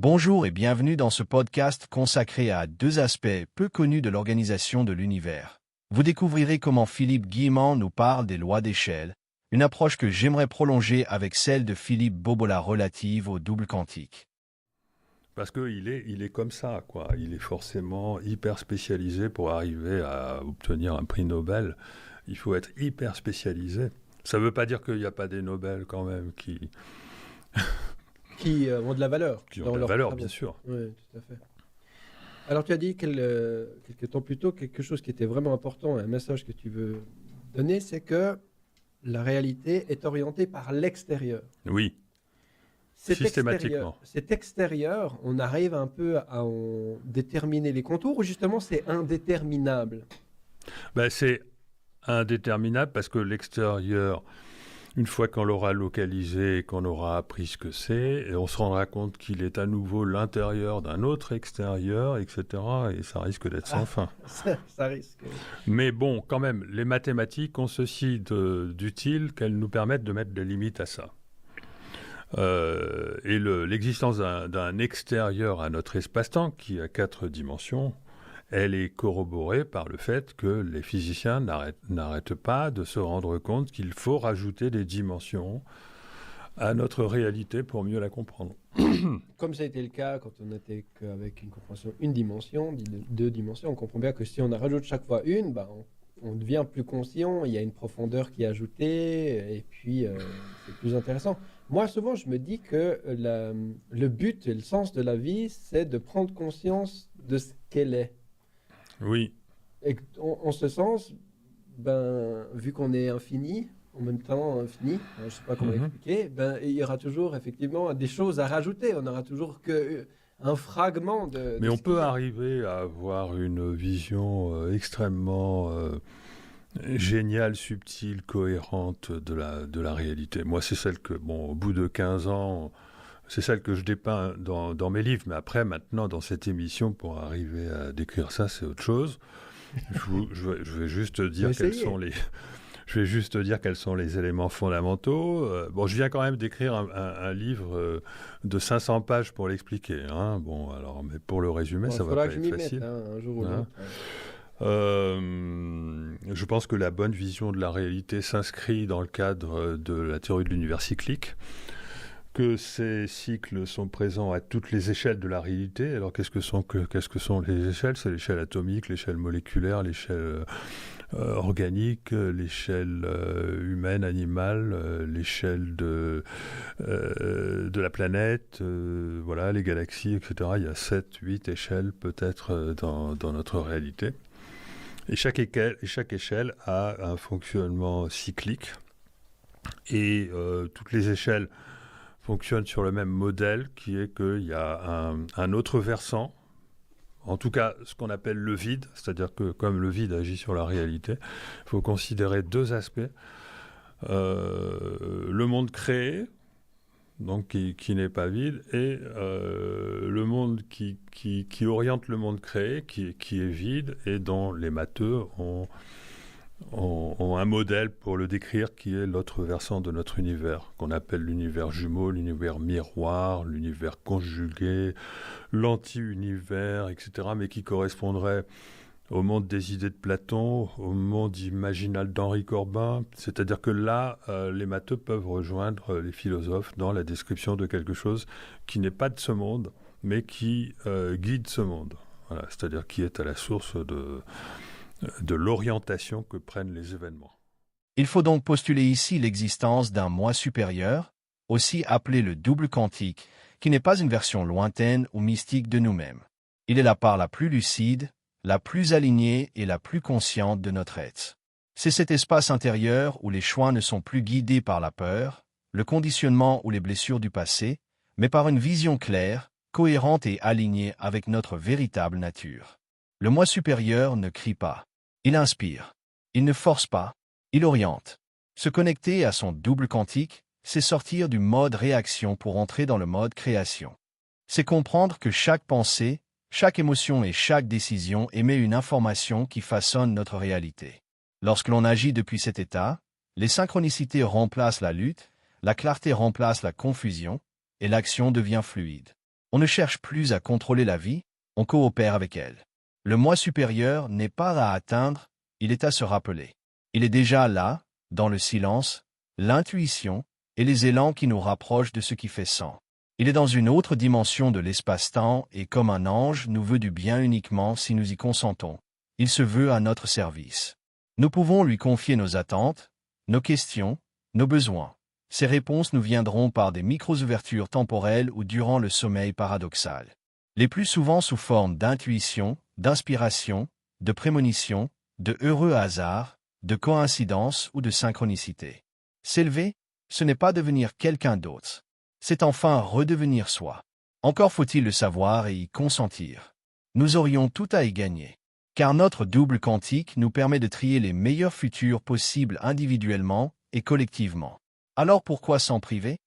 Bonjour et bienvenue dans ce podcast consacré à deux aspects peu connus de l'organisation de l'univers. Vous découvrirez comment Philippe Guillemont nous parle des lois d'échelle, une approche que j'aimerais prolonger avec celle de Philippe Bobola relative au double quantique. Parce qu'il est comme ça, quoi. Il est forcément hyper spécialisé pour arriver à obtenir un prix Nobel. Il faut être hyper spécialisé. Ça ne veut pas dire qu'il n'y a pas des Nobel quand même qui ont de la valeur. Qui ont de la valeur, bien sûr. Oui, tout à fait. Alors, tu as dit quelques temps plus tôt quelque chose qui était vraiment important, un message que tu veux donner, c'est que la réalité est orientée par l'extérieur. Oui, systématiquement. Cet extérieur, on arrive un peu à en déterminer les contours ou justement c'est indéterminable? C'est indéterminable parce que l'extérieur, une fois qu'on l'aura localisé, qu'on aura appris ce que c'est, et on se rendra compte qu'il est à nouveau l'intérieur d'un autre extérieur, etc. Et ça risque d'être sans fin. Ça risque. Mais bon, quand même, les mathématiques ont ceci d'utile qu'elles nous permettent de mettre des limites à ça. Et l'existence d'un extérieur à notre espace-temps, qui a 4 dimensions, elle est corroborée par le fait que les physiciens n'arrêtent pas de se rendre compte qu'il faut rajouter des dimensions à notre réalité pour mieux la comprendre. Comme ça a été le cas quand on n'était qu'avec une compréhension une dimension, deux dimensions, on comprend bien que si on en rajoute chaque fois une, on devient plus conscient, il y a une profondeur qui est ajoutée, et puis c'est plus intéressant. Moi, souvent, je me dis que le but et le sens de la vie, c'est de prendre conscience de ce qu'elle est. Oui. Et en ce sens, vu qu'on est infini, en même temps infini, je ne sais pas comment expliquer, il y aura toujours effectivement des choses à rajouter. On n'aura toujours qu'un fragment de... Mais on peut arriver à avoir une vision extrêmement géniale, subtile, cohérente de la réalité. Moi, c'est celle que, au bout de 15 ans... C'est celle que je dépeins dans mes livres, mais après, maintenant, dans cette émission, pour arriver à décrire ça, c'est autre chose. Je vais juste dire quels sont les éléments fondamentaux. Je viens quand même d'écrire un livre de 500 pages pour l'expliquer. Hein. Mais pour le résumer, ça va pas être facile. Un jour ou l'autre. Je pense que la bonne vision de la réalité s'inscrit dans le cadre de la théorie de l'univers cyclique, que ces cycles sont présents à toutes les échelles de la réalité. Alors qu'est-ce que sont les échelles? C'est l'échelle atomique, l'échelle moléculaire, l'échelle organique, l'échelle humaine, animale, l'échelle de la planète, les galaxies, etc. Il y a 7, 8 échelles peut-être dans notre réalité. Et chaque échelle a un fonctionnement cyclique. Et toutes les échelles fonctionne sur le même modèle, qui est qu'il y a un autre versant, en tout cas ce qu'on appelle le vide, c'est-à-dire que comme le vide agit sur la réalité, il faut considérer 2 aspects. Le monde créé, donc qui n'est pas vide, et le monde qui oriente le monde créé, qui est vide, et dont les matheux ont un modèle pour le décrire, qui est l'autre versant de notre univers, qu'on appelle l'univers jumeau, l'univers miroir, l'univers conjugué, l'anti-univers, etc., mais qui correspondrait au monde des idées de Platon, au monde imaginal d'Henri Corbin. C'est-à-dire que là, les matheux peuvent rejoindre les philosophes dans la description de quelque chose qui n'est pas de ce monde, mais qui guide ce monde. Voilà, c'est-à-dire qui est à la source de l'orientation que prennent les événements. Il faut donc postuler ici l'existence d'un moi supérieur, aussi appelé le double quantique, qui n'est pas une version lointaine ou mystique de nous-mêmes. Il est la part la plus lucide, la plus alignée et la plus consciente de notre être. C'est cet espace intérieur où les choix ne sont plus guidés par la peur, le conditionnement ou les blessures du passé, mais par une vision claire, cohérente et alignée avec notre véritable nature. Le moi supérieur ne crie pas. Il inspire. Il ne force pas. Il oriente. Se connecter à son double quantique, c'est sortir du mode réaction pour entrer dans le mode création. C'est comprendre que chaque pensée, chaque émotion et chaque décision émet une information qui façonne notre réalité. Lorsque l'on agit depuis cet état, les synchronicités remplacent la lutte, la clarté remplace la confusion, et l'action devient fluide. On ne cherche plus à contrôler la vie, on coopère avec elle. Le moi supérieur n'est pas à atteindre, il est à se rappeler. Il est déjà là, dans le silence, l'intuition et les élans qui nous rapprochent de ce qui fait sens. Il est dans une autre dimension de l'espace-temps et comme un ange nous veut du bien uniquement si nous y consentons. Il se veut à notre service. Nous pouvons lui confier nos attentes, nos questions, nos besoins. Ces réponses nous viendront par des micro-ouvertures temporelles ou durant le sommeil paradoxal. Les plus souvent sous forme d'intuition, d'inspiration, de prémonition, de heureux hasard, de coïncidence ou de synchronicité. S'élever, ce n'est pas devenir quelqu'un d'autre. C'est enfin redevenir soi. Encore faut-il le savoir et y consentir. Nous aurions tout à y gagner. Car notre double quantique nous permet de trier les meilleurs futurs possibles individuellement et collectivement. Alors pourquoi s'en priver?